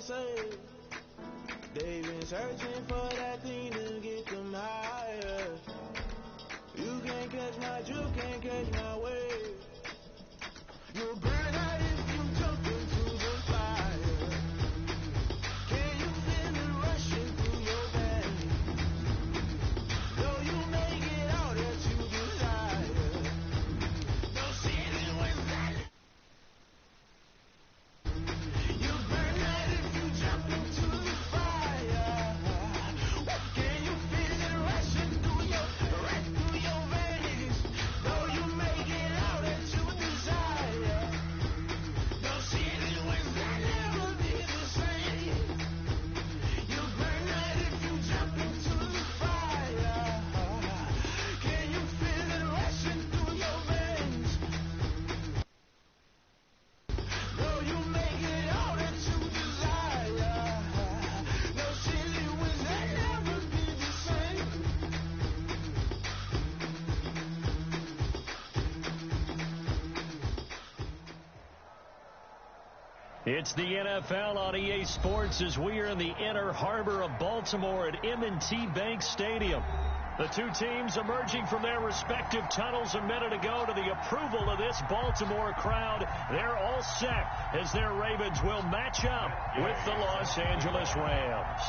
say. They've been searching for that thing to get them higher. You can't catch my drift, can't catch my wave. You'll burn out if you jump into the fire. Can you feel it rushing through your veins? Though you make it all that you desire. No ceiling was that. You'll burn out if you jump into the fire. Can you feel it rushing through your veins? Though you make it all that you desire. No ceiling was that never be the same. You'll burn out if you jump into the fire. Can you feel it rushing through your veins? Though you make it all that you desire. No ceiling was that never be the same. It's the NFL on EA Sports as we are in the inner harbor of Baltimore at M&T Bank Stadium. The two teams emerging from their respective tunnels a minute ago to the approval of this Baltimore crowd. They're all set as their Ravens will match up with the Los Angeles Rams.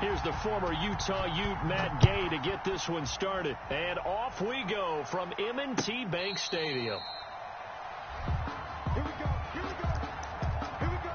Here's the former Utah Ute Matt Gay to get this one started. And off we go from M&T Bank Stadium. Here we go. Here we go. Here we go.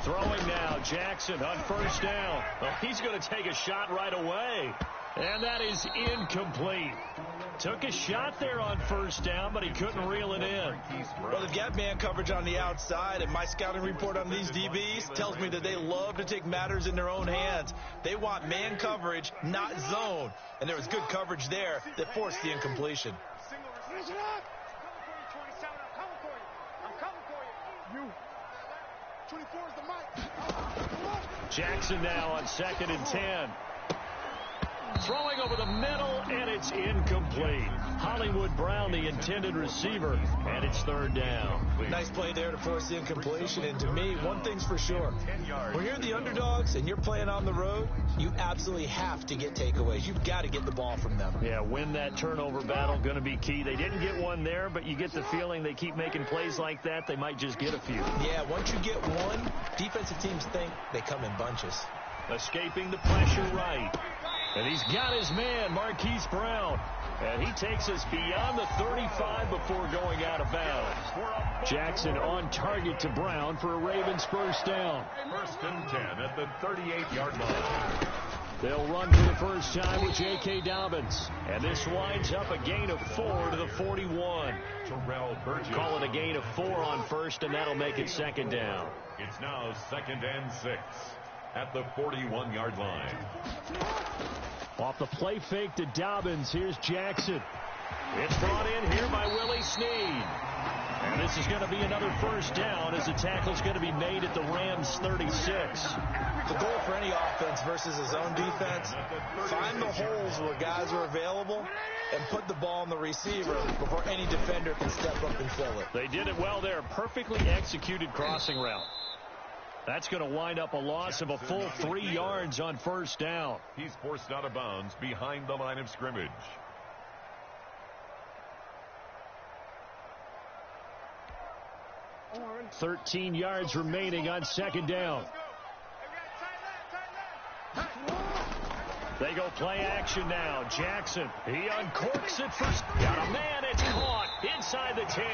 Throwing now, Jackson on first down. Well, he's going to take a shot right away. And that is incomplete. Took a shot there on first down, but he couldn't reel it in. Well, they've got man coverage on the outside, and my scouting report on these DBs tells me that they love to take matters in their own hands. They want man coverage, not zone. And there was good coverage there that forced the incompletion. Jackson now on 2nd and 10. Throwing over the middle, and it's incomplete. Hollywood Brown, the intended receiver, and it's 3rd down. Nice play there to force the incompletion, and to me, one thing's for sure. When you're the underdogs and you're playing on the road, you absolutely have to get takeaways. You've got to get the ball from them. Yeah, win that turnover battle, going to be key. They didn't get one there, but you get the feeling they keep making plays like that, they might just get a few. Yeah, once you get one, defensive teams think they come in bunches. Escaping the pressure right. And he's got his man, Marquise Brown. And he takes us beyond the 35 before going out of bounds. Jackson on target to Brown for a Ravens first down. 1st and 10 at the 38-yard line. They'll run for the first time with J.K. Dobbins. And this winds up a gain of 4 to the 41. Call it a gain of 4 on first, and that'll make it 2nd down. It's now 2nd and 6 at the 41-yard line. Off the play fake to Dobbins, here's Jackson. It's brought in here by Willie Snead. And this is going to be another first down as the tackle's going to be made at the Rams 36. The goal for any offense versus a zone defense, find the holes where guys are available and put the ball on the receiver before any defender can step up and fill it. They did it well there. Perfectly executed crossing route. That's going to wind up a loss of a full 3 yards on first down. He's forced out of bounds behind the line of scrimmage. 13 yards remaining on 2nd down. They go play action now. Jackson, he uncorks it first. Got a man, it's caught inside the 10.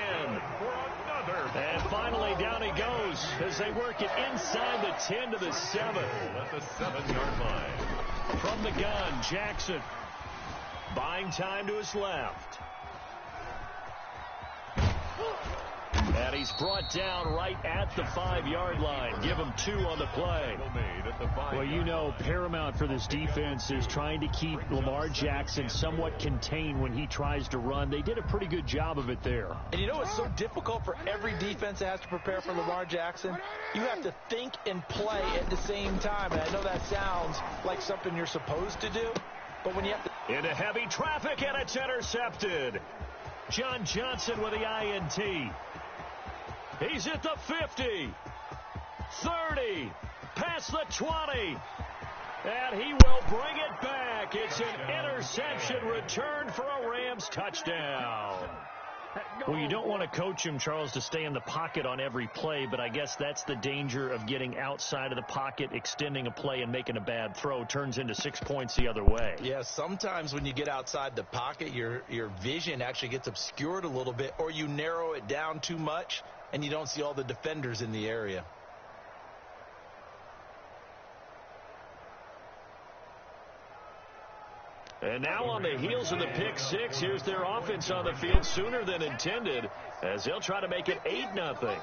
And finally down he goes as they work it inside the 10 to the 7. At the 7-yard line. From the gun, Jackson. Buying time to his left. And he's brought down right at the 5-yard line. Give him 2 on the play. Well, you know, paramount for this defense is trying to keep Lamar Jackson somewhat contained when he tries to run. They did a pretty good job of it there. And you know it's so difficult for every defense that has to prepare for Lamar Jackson? You have to think and play at the same time. And I know that sounds like something you're supposed to do, but when you have to... Into heavy traffic, and it's intercepted. John Johnson with the INT. He's at the 50, 30, past the 20, and he will bring it back. It's an interception return for a Rams touchdown. Well, you don't want to coach him, Charles, to stay in the pocket on every play, but I guess that's the danger of getting outside of the pocket, extending a play, and making a bad throw. Turns into 6 points the other way. Yeah, sometimes when you get outside the pocket, your vision actually gets obscured a little bit, or you narrow it down too much, and you don't see all the defenders in the area. And now on the heels of the pick six, here's their offense on the field sooner than intended as they'll try to make it 8-0. 58, the line.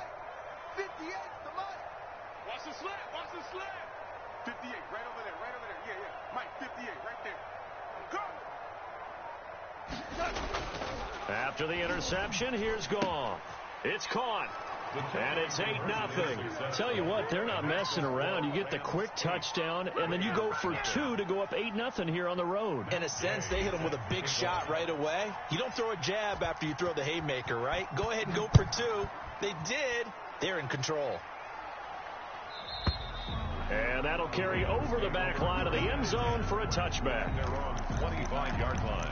Watch the slant, watch the slant. 58, right over there, right over there. Yeah. Mike, 58, right there. Go. After the interception, here's Goff. It's caught. And it's 8-0. Tell you what, they're not messing around. You get the quick touchdown, and then you go for 2 to go up 8-0 here on the road. In a sense, they hit him with a big shot right away. You don't throw a jab after you throw the haymaker, right? Go ahead and go for 2. They did. They're in control. And that'll carry over the back line of the end zone for a touchback. They're on 25-yard line.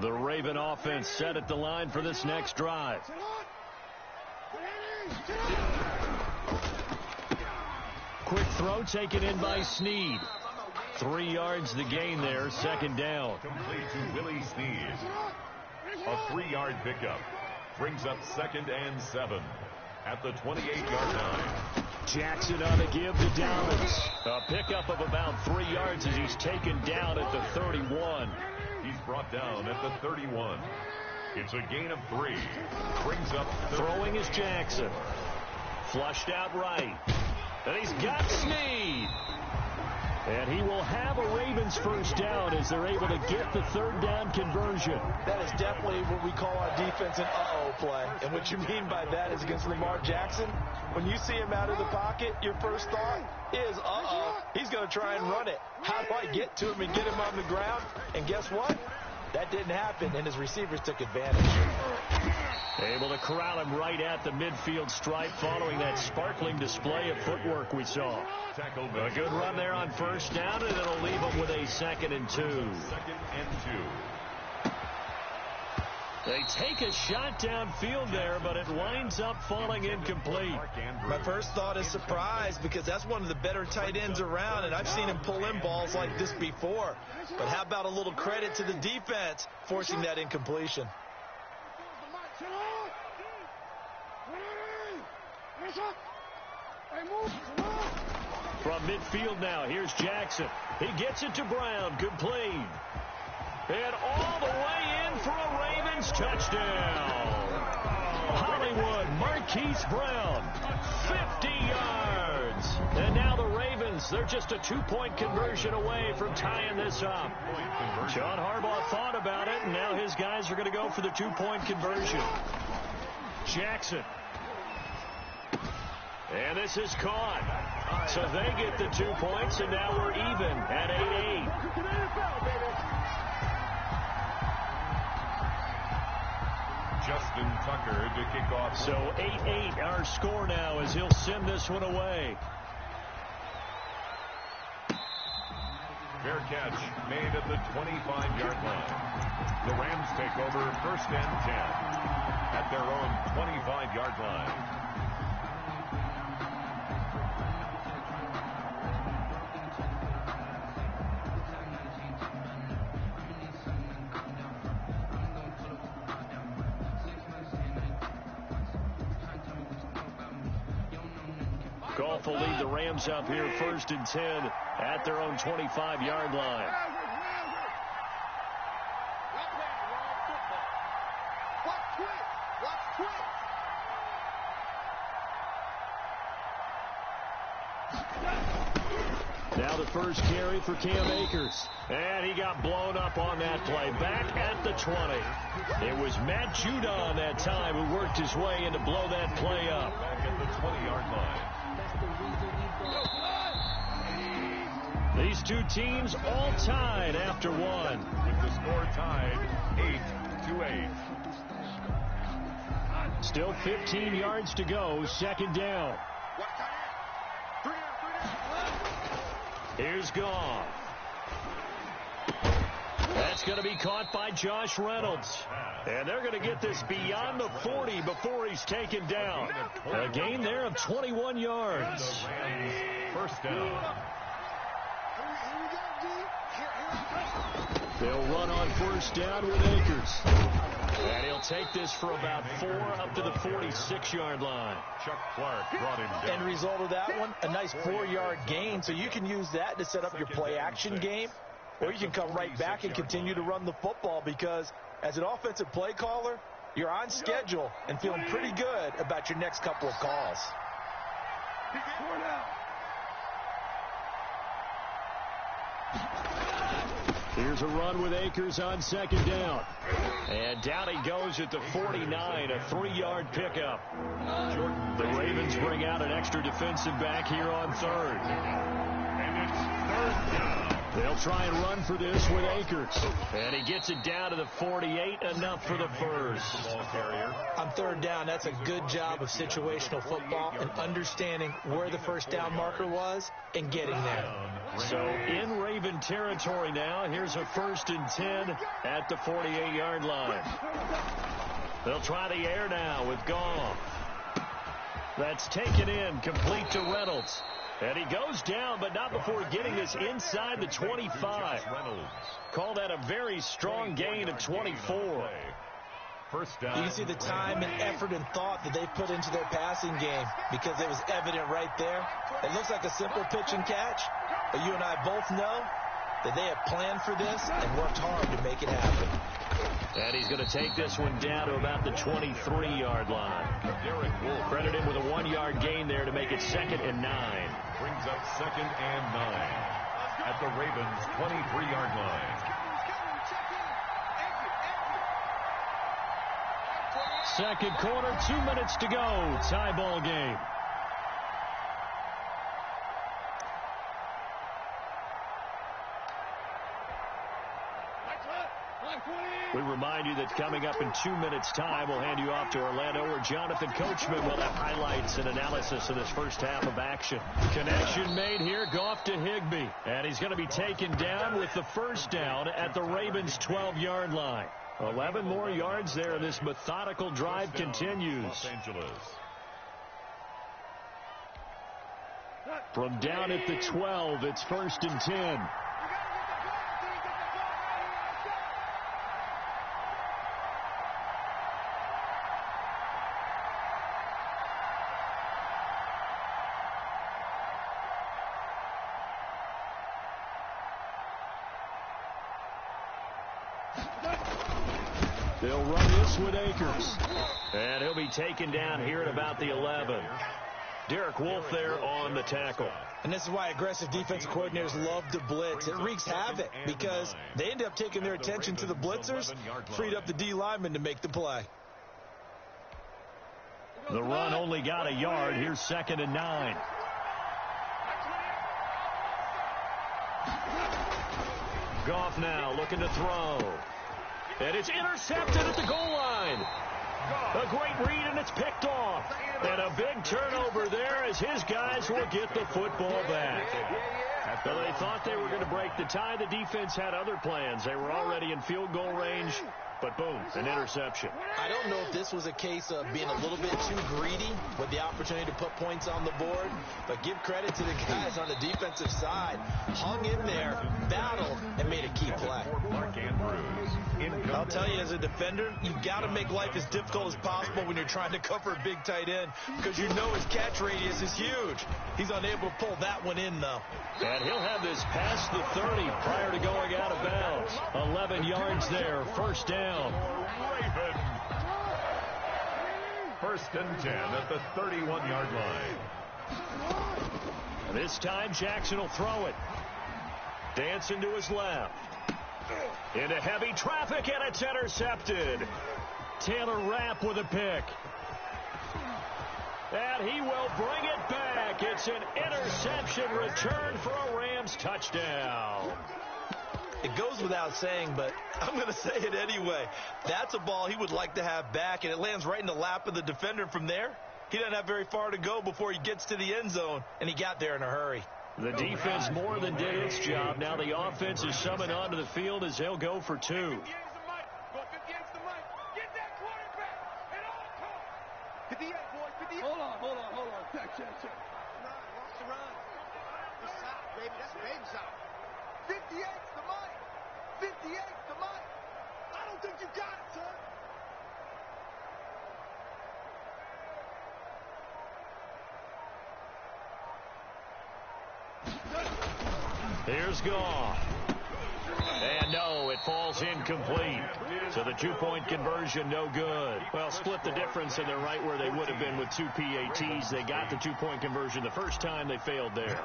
The Raven offense set at the line for this next drive. Quick throw taken in by Snead. 3 yards the gain there, second down. Complete to Willie Snead. A 3-yard pickup brings up 2nd and 7 at the 28-yard line. Jackson on the give to Dallas. A pickup of about 3 yards as he's taken down at the 31. He's brought down at the 31. It's a gain of 3. Brings up throwing is Jackson. Flushed out right. And he's got Snead. And he will have a Ravens first down as they're able to get the 3rd down conversion. That is definitely what we call our defense an uh-oh play. And what you mean by that is against Lamar Jackson, when you see him out of the pocket, your first thought is, uh-oh, he's going to try and run it. How do I get to him and get him on the ground? And guess what? That didn't happen, and his receivers took advantage. Able to corral him right at the midfield stripe following that sparkling display of footwork we saw. A good run there on first down, and it'll leave him with a 2nd and 2. 2nd and 2. They take a shot downfield there, but it winds up falling incomplete. My first thought is surprise, because that's one of the better tight ends around, and I've seen him pull in balls like this before. But how about a little credit to the defense forcing that incompletion? From midfield now, here's Jackson. He gets it to Brown, complete. And all the way in for a Ravens touchdown. Hollywood, Marquise Brown, 50 yards. And now the Ravens, they're just a 2-point conversion away from tying this up. John Harbaugh thought about it, and now his guys are going to go for the 2-point conversion. Jackson. And this is caught. So they get the 2 points, and now we're even at 8-8. Justin Tucker to kick off. So 8-8 our score now as he'll send this one away. Fair catch made at the 25-yard line. The Rams take over 1st and 10 at their own 25-yard line. Goff will lead the Rams up here 1st and 10 at their own 25-yard line. Now the first carry for Cam Akers. And he got blown up on that play. Back at the 20. It was Matt Judon that time who worked his way in to blow that play up. Back at the 20-yard line. These two teams all tied after one. With the score tied 8-8. Still 15 yards to go. 2nd down. Here's Goff. That's going to be caught by Josh Reynolds. And they're going to get this beyond the 40 before he's taken down. A gain there of 21 yards. First down. They'll run on 1st down with Akers. And he'll take this for about 4 up to the 46-yard line. Chuck Clark brought him down. End result of that one, a nice 4-yard gain. So you can use that to set up your play-action game, or you can come right back and continue to run the football because as an offensive play caller, you're on schedule and feeling pretty good about your next couple of calls. Here's a run with Akers on 2nd down. And down he goes at the 49, a 3-yard pickup. The Ravens bring out an extra defensive back here on 3rd. And it's 3rd down. They'll try and run for this with Akers. And he gets it down to the 48, enough for the first. Ball carrier. On 3rd down, that's a good job of situational football and understanding where the first down marker was and getting there. So in Raven territory now, here's a 1st and 10 at the 48-yard line. They'll try the air now with Goff. That's taken in, complete to Reynolds. And he goes down, but not before getting this inside the 25. Call that a very strong gain of 24. First down. You can see the time and effort and thought that they've put into their passing game because it was evident right there. It looks like a simple pitch and catch, but you and I both know that they have planned for this and worked hard to make it happen. And he's going to take this one down to about the 23-yard line. Derek Wolf. Credit him with a 1-yard gain there to make it 2nd and 9. Brings up 2nd and 9 at the Ravens' 23-yard line. Second quarter, 2 minutes to go. Tie ball game. We remind you that coming up in 2 minutes' time, we'll hand you off to Orlando, where Jonathan Coachman will have highlights and analysis of this first half of action. Connection made here, Goff to Higbee. And he's going to be taken down with the first down at the Ravens' 12-yard line. 11 more yards there. This methodical drive continues. Los Angeles. From down at the 12, it's 1st and 10. They'll run this with Akers. And he'll be taken down here at about the 11. Derek Wolf there on the tackle. And this is why aggressive defensive coordinators love to blitz. It wreaks havoc because they end up taking their attention to the blitzers, freed up the D lineman to make the play. The run only got a yard. Here's 2nd and 9. Goff now looking to throw. And it's intercepted at the goal line. A great read, and it's picked off. And a big turnover there as his guys will get the football back. So they thought they were going to break the tie. The defense had other plans. They were already in field goal range. But boom, an interception. I don't know if this was a case of being a little bit too greedy with the opportunity to put points on the board, but give credit to the guys on the defensive side. Hung in there, battled, and made a key play. I'll tell you, as a defender, you've got to make life as difficult as possible when you're trying to cover a big tight end, because you know his catch radius is huge. He's unable to pull that one in, though. And he'll have this past the 30 prior to going out of bounds. 11 yards there, first down. Ravens. First and 10 at the 31-yard line. This time, Jackson will throw it. Dancing to his left. Into heavy traffic, and it's intercepted. Taylor Rapp with a pick. And he will bring it back. It's an interception return for a Rams touchdown. It goes without saying, but I'm going to say it anyway. That's a ball he would like to have back, and it lands right in the lap of the defender from there. He doesn't have very far to go before he gets to the end zone, and he got there in a hurry. The defense more than did its job. Now the offense is summoned onto the field as they'll go for two. Hold on. Check. Run. Watch the run. The side, baby. That's baby side. 58's the money. 58's the money. I don't think you got it, son. Here's Goff. And no, it falls incomplete. So the two-point conversion, no good. Well, split the difference, and they're right where they would have been with two PATs. They got the two-point conversion the first time. They failed there.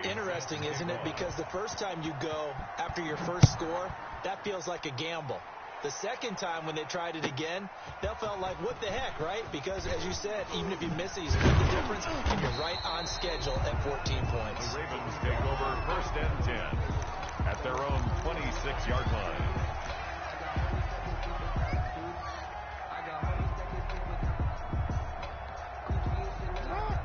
Interesting, isn't it? Because the first time you go after your first score, that feels like a gamble. The second time when they tried it again, that felt like, what the heck, right? Because, as you said, even if you miss it, you split the difference, and you're right on schedule at 14 points. The Ravens take over first and 10 at their own 26-yard line.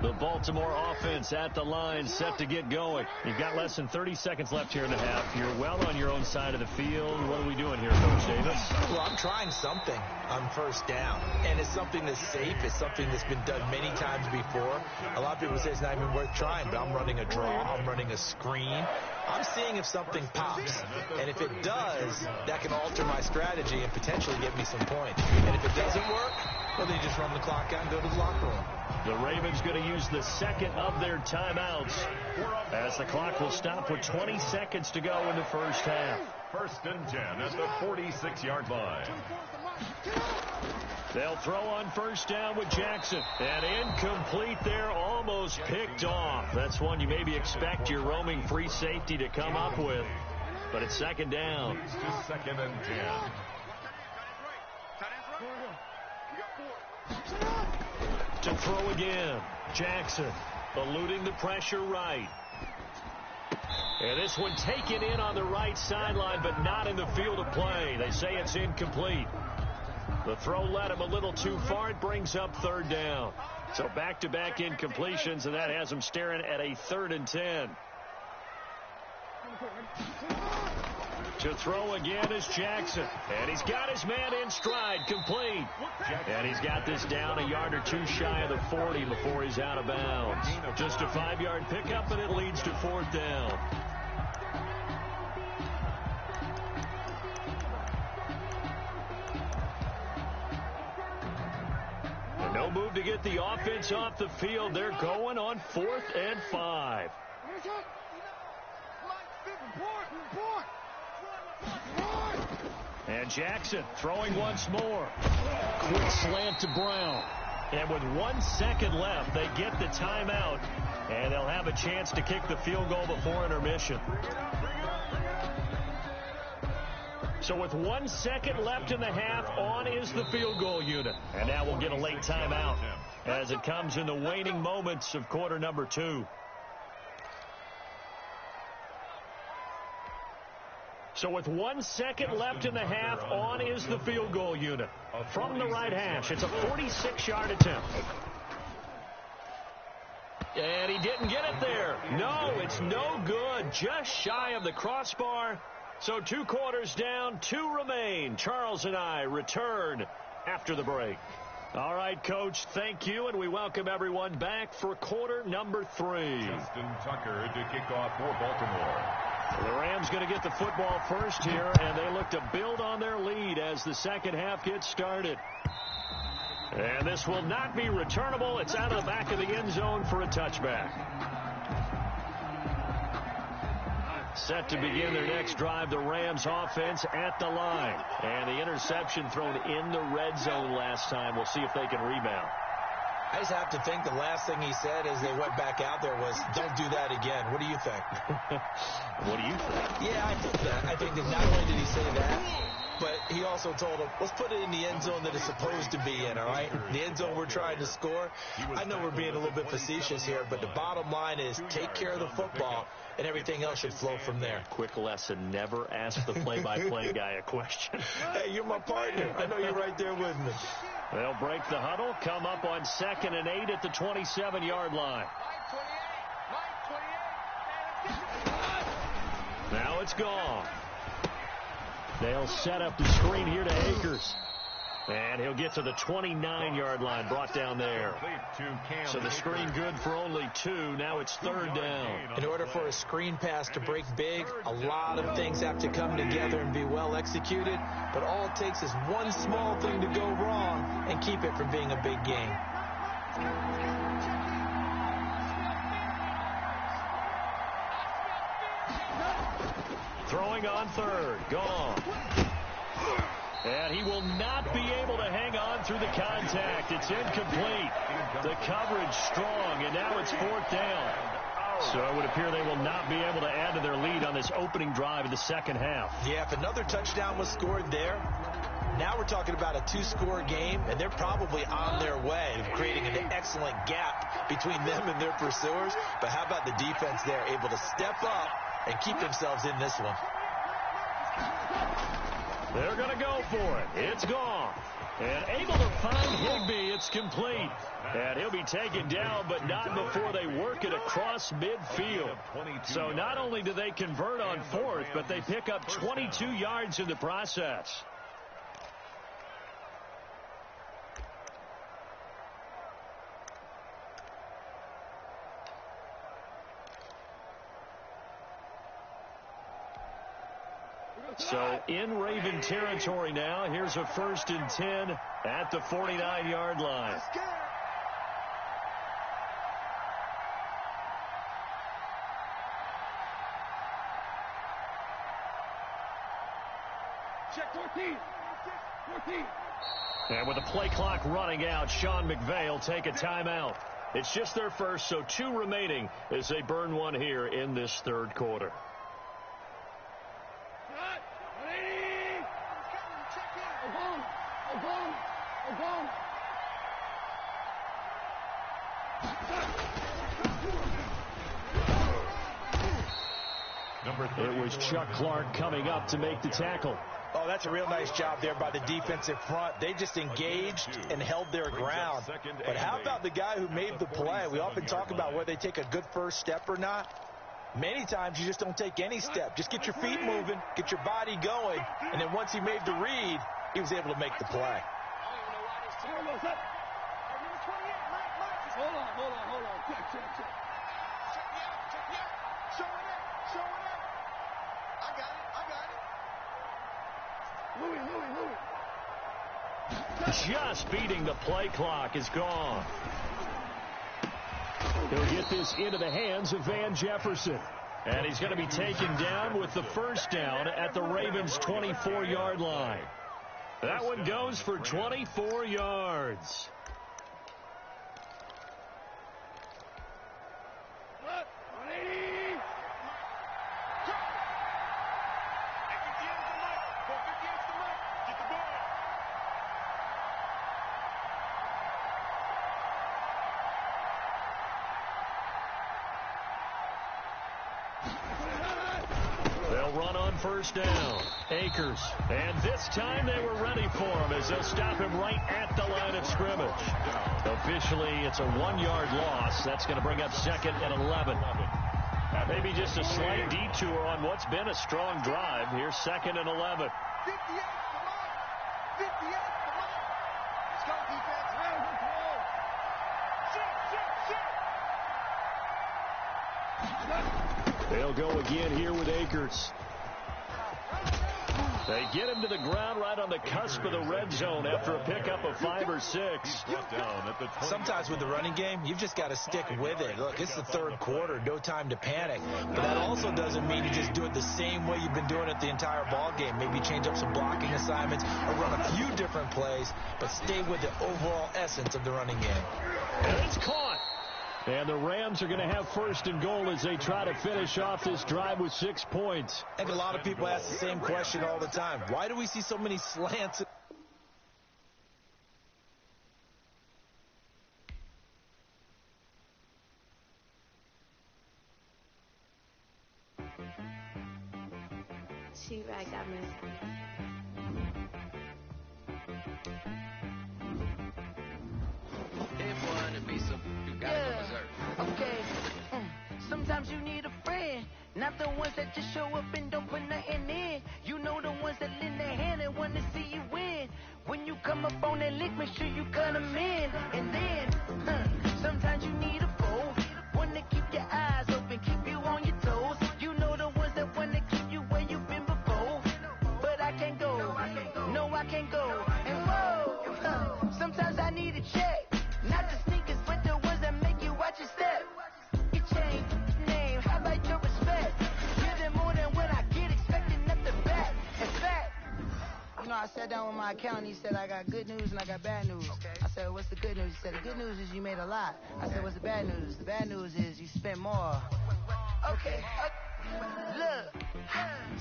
The Baltimore offense at the line, set to get going. You've got less than 30 seconds left here in the half. You're well on your own side of the field. What are we doing here, Coach Davis? Well, I'm trying something on first down, and it's something that's safe. It's something that's been done many times before. A lot of people say it's not even worth trying, but I'm running a draw. I'm running a screen. I'm seeing if something pops, and if it does, that can alter my strategy and potentially get me some points. And if it doesn't work, well, then you just run the clock out and go to the locker room. The Ravens going to use the second of their timeouts as the clock will stop with 20 seconds to go in the first half. First and 10 at the 46-yard line. They'll throw on first down with Jackson. And incomplete there, almost picked off. That's one you maybe expect your roaming free safety to come up with. But it's second down. To second and 10. To throw again. Jackson eluding the pressure right. And this one taken in on the right sideline, but not in the field of play. They say it's incomplete. The throw led him a little too far. It brings up third down. So back-to-back incompletions, and that has him staring at a 3rd and 10. To throw again is Jackson. And he's got his man in stride, complete. And he's got this down a yard or two shy of the 40 before he's out of bounds. Just a 5-yard pickup, and it leads to 4th down. And no move to get the offense off the field. They're going on 4th and 5. And Jackson throwing once more. Quick slant to Brown. And with 1 second left, they get the timeout. And they'll have a chance to kick the field goal before intermission. So with 1 second left in the half, on is the field goal unit. And now we'll get a late timeout as it comes in the waning moments of quarter number 2. So with 1 second left in the half, on is the field goal unit. From the right hash, it's a 46-yard attempt. And he didn't get it there. No, it's no good. Just shy of the crossbar. So 2 quarters down, 2 remain. Charles and I return after the break. All right, Coach, thank you, and we welcome everyone back for quarter number 3. Justin Tucker to kick off for Baltimore. The Rams going to get the football first here, and they look to build on their lead as the second half gets started. And this will not be returnable. It's out of the back of the end zone for a touchback. Set to begin their next drive, the Rams offense at the line. And the interception thrown in the red zone last time. We'll see if they can rebound. I just have to think the last thing he said as they went back out there was, don't do that again. What do you think? What do you think? Yeah, I think that. I think that not only did he say that, but he also told him, let's put it in the end zone that it's supposed to be in, all right? The end zone we're trying to score. I know we're being a little bit facetious here, but the bottom line is take care of the football, and everything else should flow from there. Quick lesson, never ask the play-by-play guy a question. Hey, you're my partner. I know you're right there with me. They'll break the huddle, come up on 2nd and 8 at the 27-yard line. Now it's gone. They'll set up the screen here to Akers. And he'll get to the 29-yard line, brought down there. So the screen good for only 2. Now it's 3rd down. In order for a screen pass to break big, a lot of things have to come together and be well executed. But all it takes is one small thing to go wrong and keep it from being a big game. Throwing on 3rd. Gone. And he will not be able to hang on through the contact. It's incomplete. The coverage strong, and now it's 4th down. So it would appear they will not be able to add to their lead on this opening drive of the second half. Yeah, if another touchdown was scored there, now we're talking about a 2-score game, and they're probably on their way of creating an excellent gap between them and their pursuers. But how about the defense there, able to step up and keep themselves in this one? They're going to go for it. It's gone. And able to find Higbee. It's complete. And he'll be taken down, but not before they work it across midfield. So not only do they convert on 4th, but they pick up 22 yards in the process. So in Raven territory now. Here's a 1st and 10 at the 49-yard line. Check 14. And with the play clock running out, Sean McVay will take a timeout. It's just their first, so 2 remaining as they burn one here in this 3rd quarter. It was Chuck Clark coming up to make the tackle. Oh, that's a real nice job there by the defensive front. They just engaged and held their ground. But how about the guy who made the play? We often talk about whether they take a good first step or not. Many times you just don't take any step. Just get your feet moving, get your body going, and then once he made the read, he was able to make the play. Hold on. Check. Showing it. I got it. Louis. Just beating the play clock is gone. He'll get this into the hands of Van Jefferson. And he's going to be taken down with the 1st down at the Ravens' 24-yard line. That one goes for 24 yards. They'll run on 1st down. Akers. And this time they were ready for him as they'll stop him right at the line of scrimmage. Officially, it's a 1-yard loss. That's going to bring up 2nd and 11. At Maybe just a slight detour on what's been a strong drive. Here's 2nd and 11. 58, come on. 58, come on. Let's go, defense. Shit. They'll go again here with Akers. They get him to the ground right on the cusp of the red zone after a pickup of 5 or 6. Sometimes with the running game, you've just got to stick with it. Look, it's the 3rd quarter, no time to panic. But that also doesn't mean you just do it the same way you've been doing it the entire ball game. Maybe change up some blocking assignments or run a few different plays, but stay with the overall essence of the running game. And it's caught. And the Rams are going to have 1st and goal as they try to finish off this drive with 6 points. I think a lot of people ask the same question all the time. Why do we see so many slants? T-Rag got me. Okay. Sometimes you need a friend, not the ones that just show up and don't put nothing in. You know the ones that lend their hand and want to see you win. When you come up on that lick, make sure you cut them in. And then, sometimes you need a foe, one to keep your eyes open, keep you on your toes. You know the ones that want to keep you where you've been before. But I can't go, no I can't go. And whoa, sometimes I need a check. Not the sneakers, but the ones that make you watch your step. Your chain, name, how about your respect? Give them more than what I get, expecting nothing back. In fact, you know, I sat down with my accountant. He said, I got good news and I got bad news. Okay. I said, what's the good news? He said, the good news is you made a lot. I said, what's the bad news? The bad news is you spent more. Okay. Look,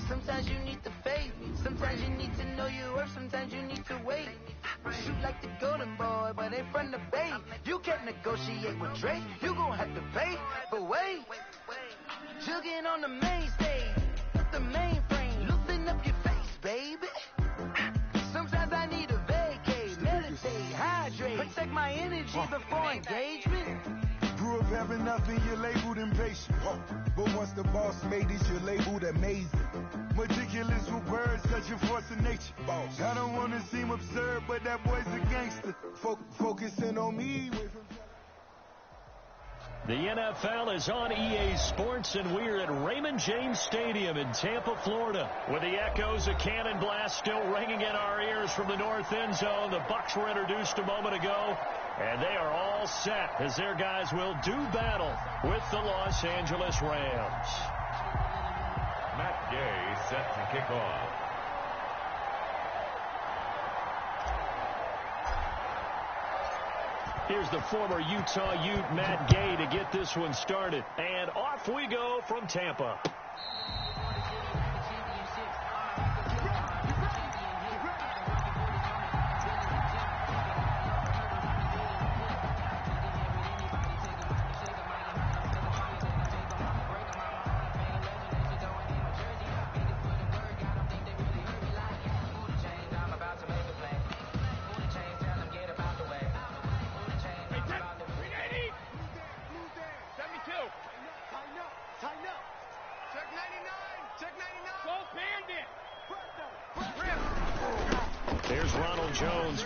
sometimes you need the faith. Sometimes you need to know your worth. Sometimes you need to wait. Shoot like the golden boy, but they from the bay. You can't negotiate with Drake. You gon' have to pay. But wait, jugging on the main stage, the mainframe, loosen up your face, baby. Sometimes I need a vacate, meditate, hydrate, protect my energy before engagement. Grew up having nothing, you're labeled impatient. But once the boss made it, you're labeled amazing. Meticulous with words, such a force of nature. I don't want to seem absurd, but that boy's a gangster. Focusing on me. The NFL is on EA Sports, and we're at Raymond James Stadium in Tampa, Florida. With the echoes of cannon blast still ringing in our ears from the north end zone. The Bucs were introduced a moment ago, and they are all set as their guys will do battle with the Los Angeles Rams. Matt Gay set to kick off. Here's the former Utah Ute, Matt Gay, to get this one started. And off we go from Tampa.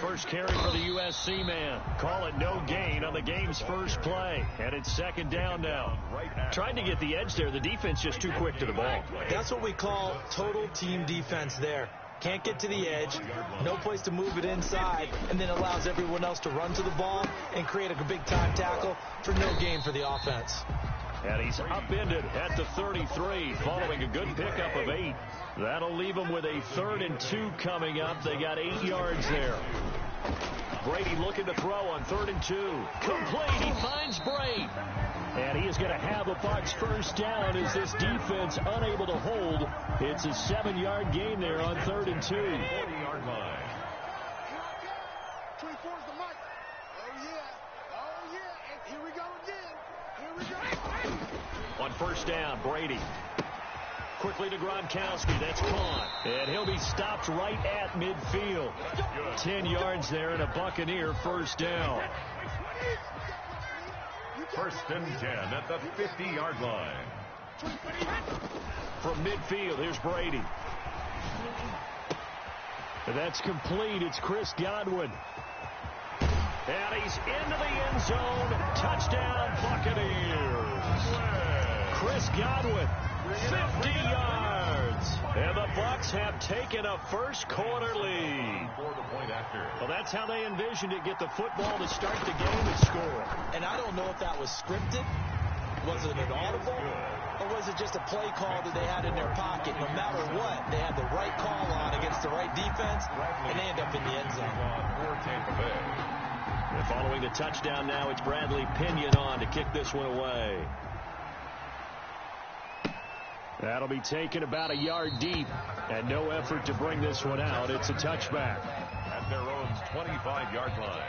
First carry for the USC man. Call it no gain on the game's first play. And it's 2nd down now. Trying to get the edge there. The defense just too quick to the ball. That's what we call total team defense there. Can't get to the edge, no place to move it inside, and then allows everyone else to run to the ball and create a big time tackle for no gain for the offense. And he's upended at the 33 following a good pickup of 8. That'll leave them with a 3rd and 2 coming up. They got 8 yards there. Brady looking to throw on 3rd and 2. Complete. He finds Brady. And he is going to have a Bucs first down as this defense unable to hold. It's a 7-yard gain there on 3rd and 2. 40-yard line. 24 is the mark. Oh, yeah. Oh, yeah. And here we go again. Here we go. On first down, Brady. Quickly to Gronkowski. That's caught. And he'll be stopped right at midfield. 10 yards there and a Buccaneer first down. 1st and 10 at the 50-yard line. From midfield, here's Brady. And that's complete. It's Chris Godwin. And he's into the end zone. Touchdown, Buccaneers. Chris Godwin, 50 yards. And the Bucs have taken a first quarter lead. Well, that's how they envisioned it. Get the football to start the game and score. And I don't know if that was scripted. Was it an audible? Or was it just a play call that they had in their pocket? No matter what, they had the right call on against the right defense, and they end up in the end zone. And following the touchdown now, it's Bradley Pinion on to kick this one away. That'll be taken about a yard deep, and no effort to bring this one out. It's a touchback. At their own 25-yard line.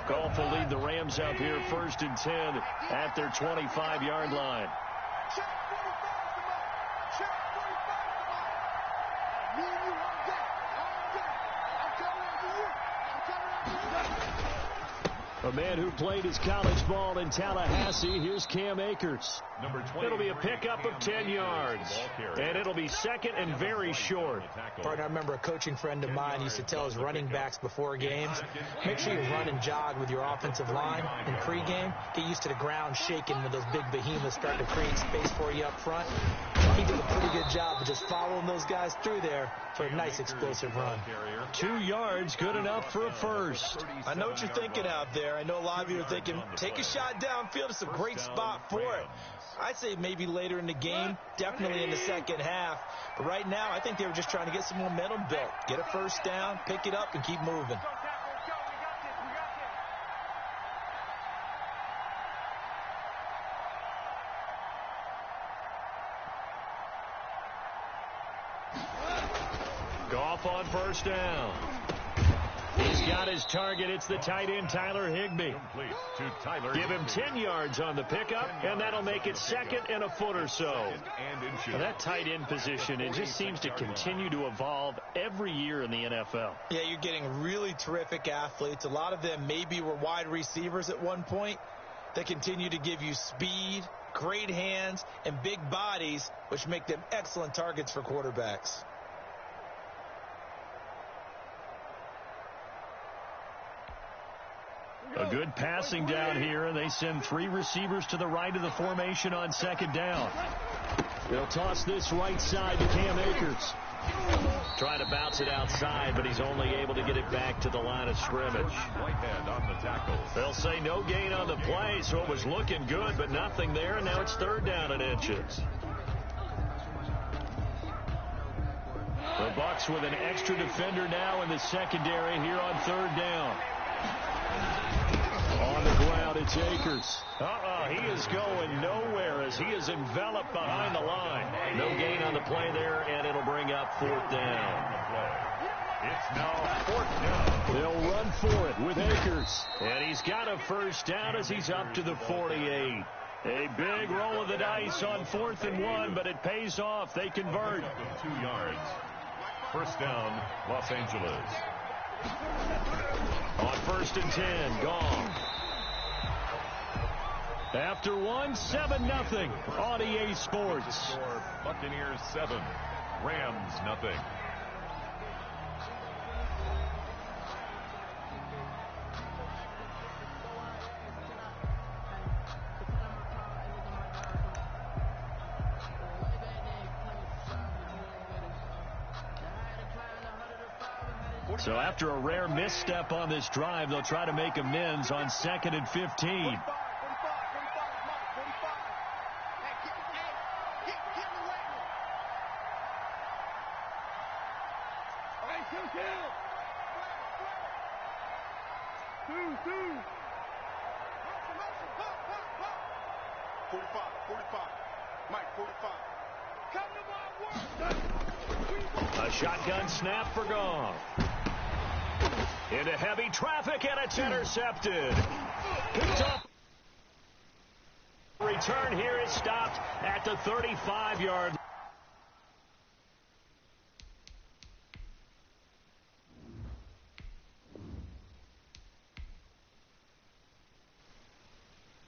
Goff will lead the Rams up here 1st and 10 at their 25-yard line. A man who played his college ball in Tallahassee, here's Cam Akers. It'll be a pickup of 10 yards, and it'll be second and very short. Partner, I remember a coaching friend of mine used to tell his running backs before games, make sure you run and jog with your offensive line in pregame. Get used to the ground shaking when those big behemoths start to create space for you up front. He did a pretty good job of just following those guys through there for a nice explosive run. 2 yards, good enough for a first. I know what you're thinking out there. I know a lot of you are thinking, take a shot downfield. It's a great spot for it. I'd say maybe later in the game, definitely in the second half. But right now, I think they were just trying to get some momentum built. Get a first down, pick it up, and keep moving. Goff on first down. He's got his target. It's the tight end, Tyler Higbee. Give him 10 yards on the pickup, and that'll make it second and a foot or so. Now, that tight end position, it just seems to continue to evolve every year in the NFL. Yeah, you're getting really terrific athletes. A lot of them maybe were wide receivers at one point. They continue to give you speed, great hands, and big bodies, which make them excellent targets for quarterbacks. A good passing down here, and they send 3 receivers to the right of the formation on second down. They'll toss this right side to Cam Akers. Trying to bounce it outside, but he's only able to get it back to the line of scrimmage. Whitehead on the tackle. They'll say no gain on the play, so it was looking good, but nothing there, and now it's 3rd down and inches. The Bucs with an extra defender now in the secondary here on 3rd down. On the ground, it's Akers. He is going nowhere as he is enveloped behind the line. No gain on the play there, and it'll bring up 4th down. It's now 4th down. They'll run for it with Akers. And he's got a first down as he's up to the 48. A big roll of the dice on 4th and 1, but it pays off. They convert. 2 yards. First down, Los Angeles. On 1st and 10, gone. After 1, 7-0 on EA Sports. Buccaneers 7, Rams nothing. So after a rare misstep on this drive, they'll try to make amends on 2nd and 15. A shotgun snap for Goff. Into heavy traffic, and it's intercepted. Picked up. Return here is stopped at the 35-yard line.